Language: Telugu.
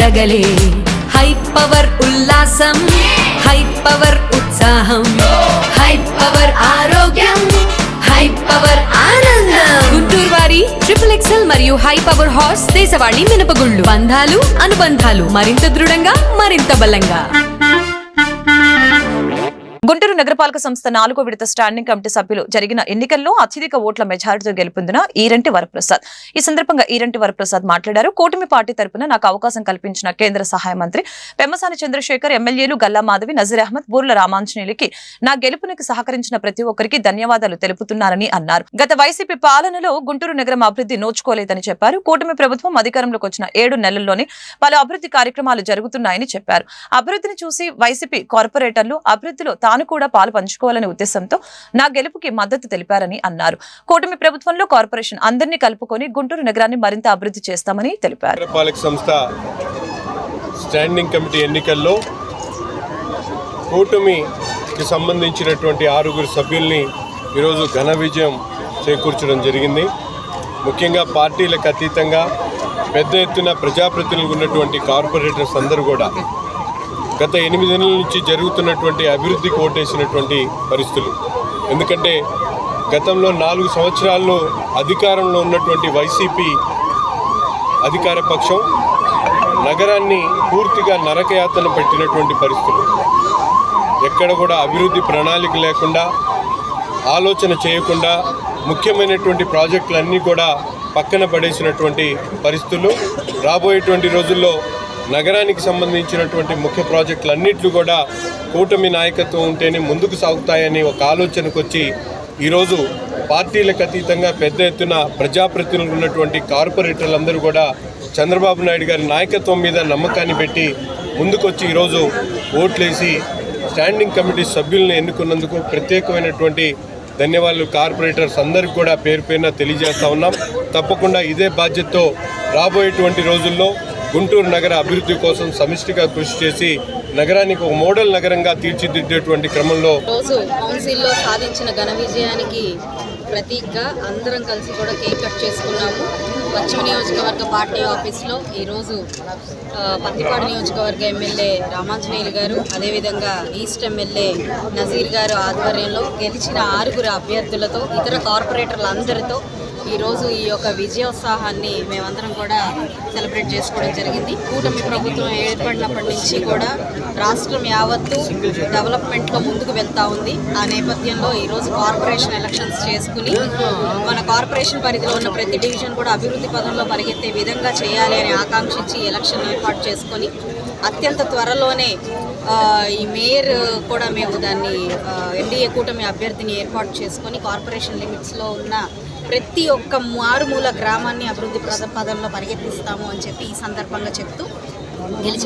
పండగలే. హై పవర్ ఉల్లాసం, హై పవర్ ఉత్సాహం, హై పవర్ ఆరోగ్యం, హై పవర్ ఆనందం. గుంటూరు వారి XXL మరియు హై పవర్ హార్స్ దేశవాళీ మినపగుళ్ళు. బంధాలు అనుబంధాలు మరింత దృఢంగా, మరింత బలంగా. గుంటూరు నగరపాలక సంస్థ 4వ విడత స్టాండింగ్ కమిటీ సభ్యులు జరిగిన ఎన్నికల్లో అత్యధిక ఓట్ల మెజారిటీతో గెలుపొందిన ఈరంటి వరప్రసాద్. ఈ సందర్భంగా ఈరంటి వరప్రసాద్ మాట్లాడారు. కూటమి పార్టీ తరపున నాకు అవకాశం కల్పించిన కేంద్ర సహాయ మంత్రి పెమ్మసాని చంద్రశేఖర్, ఎమ్మెల్యేలు గల్లా మాధవి, నజీర్ అహ్మద్, బూర్ల రామాంజనేయులకి నా గెలుపునికి సహకరించిన ప్రతి ఒక్కరికి ధన్యవాదాలు తెలుపుతున్నారని అన్నారు. గత వైసీపీ పాలనలో గుంటూరు నగరం అభివృద్ధి నోచుకోలేదని చెప్పారు. కూటమి ప్రభుత్వం అధికారంలోకి వచ్చిన 7 నెలల్లోనే పలు అభివృద్ధి కార్యక్రమాలు జరుగుతున్నాయని చెప్పారు. అభివృద్ధిని చూసి వైసీపీ కార్పొరేటర్లు అభివృద్ధిలో తాను కూడా పాలు పంచుకోవాలనే ఉద్దేశంతో నా గెలుపుకి మద్దతు తెలిపారని అన్నారు. కూటమి ప్రభుత్వంలో కార్పొరేషన్ అందరినీ కలుపుకొని గుంటూరు నగరాన్ని మరింత అభివృద్ధి చేస్తామని తెలిపారు. నగరపాలక సంస్థ స్టాండింగ్ కమిటీ ఎన్నికల్లో కూటమికి సంబంధించినటువంటి 6 సభ్యుల్ని ఈరోజు ఘన విజయం చేకూర్చడం జరిగింది. ముఖ్యంగా పార్టీలకు అతీతంగా పెద్ద ఎత్తున ప్రజాప్రతినిధులు ఉన్నటువంటి కార్పొరేటర్స్ అందరూ కూడా గత 8 నెలల నుంచి జరుగుతున్నటువంటి అభివృద్ధికి ఓటేసినటువంటి పరిస్థితులు. ఎందుకంటే గతంలో 4 సంవత్సరాల్లో అధికారంలో ఉన్నటువంటి వైసీపీ అధికార పక్షం నగరాన్ని పూర్తిగా నరకయాతన పెట్టినటువంటి పరిస్థితులు. ఎక్కడ కూడా అభివృద్ధి ప్రణాళిక లేకుండా, ఆలోచన చేయకుండా ముఖ్యమైనటువంటి ప్రాజెక్టులన్నీ కూడా పక్కన పడేసినటువంటి పరిస్థితులు. రాబోయేటువంటి రోజుల్లో నగరానికి సంబంధించినటువంటి ముఖ్య ప్రాజెక్టులన్నింటినీ కూడా కూటమి నాయకత్వం ఉంటేనే ముందుకు సాగుతాయని ఒక ఆలోచనకు వచ్చి ఈరోజు పార్టీలకు అతీతంగా పెద్ద ఎత్తున ప్రజాప్రతినిధులు ఉన్నటువంటి కార్పొరేటర్లందరూ కూడా చంద్రబాబు నాయుడు గారి నాయకత్వం మీద నమ్మకాన్ని పెట్టి ముందుకొచ్చి ఈరోజు ఓట్లేసి స్టాండింగ్ కమిటీ సభ్యులను ఎన్నుకున్నందుకు ప్రత్యేకమైనటువంటి ధన్యవాదాలు కార్పొరేటర్స్ అందరికీ కూడా పేరు పేరున తెలియజేస్తా ఉన్నాం. తప్పకుండా ఇదే బాధ్యతతో రాబోయేటువంటి రోజుల్లో గుంటూరు నగర అభివృద్ధి కోసం సమిష్టిగా కృషి చేసి నగరానికి ఒక మోడల్ నగరంగా తీర్చిదిద్దేటువంటి క్రమంలో రోజు కౌన్సిల్లో సాధించిన ఘన విజయానికి ప్రతీకగా అందరం కలిసి కూడా కేక్ కట్ చేసుకున్నాము. పశ్చిమ నియోజకవర్గ పార్టీ ఆఫీస్లో ఈరోజు పత్తిపాడు నియోజకవర్గ ఎమ్మెల్యే రామాంజనేయులు గారు, అదేవిధంగా ఈస్ట్ ఎమ్మెల్యే నజీర్ గారు ఆధ్వర్యంలో గెలిచిన 6 అభ్యర్థులతో ఇతర కార్పొరేటర్లందరితో ఈరోజు ఈ యొక్క విజయోత్సాహాన్ని మేమందరం కూడా సెలబ్రేట్ చేసుకోవడం జరిగింది. కూటమి ప్రభుత్వం ఏర్పడినప్పటి నుంచి కూడా రాష్ట్రం యావత్తు డెవలప్మెంట్లో ముందుకు వెళ్తూ ఉంది. ఆ నేపథ్యంలో ఈరోజు కార్పొరేషన్ ఎలక్షన్స్ చేసుకుని మన కార్పొరేషన్ పరిధిలో ఉన్న ప్రతి డివిజన్ కూడా అభివృద్ధి పదంలో పరిగెత్తే విధంగా చేయాలి అని ఆకాంక్షించి ఎలక్షన్ ఏర్పాటు చేసుకొని అత్యంత త్వరలోనే ఈ మేయర్ కూడా మేము దాన్ని ఎన్డీఏ కూటమి అభ్యర్థిని ఏర్పాటు చేసుకొని కార్పొరేషన్ లిమిట్స్లో ఉన్న ప్రతి ఒక్క మారుమూల గ్రామాన్ని అభివృద్ధి పదంలో పరిగెత్తిస్తాము అని చెప్పి ఈ సందర్భంగా చెప్తూ గెలిచిన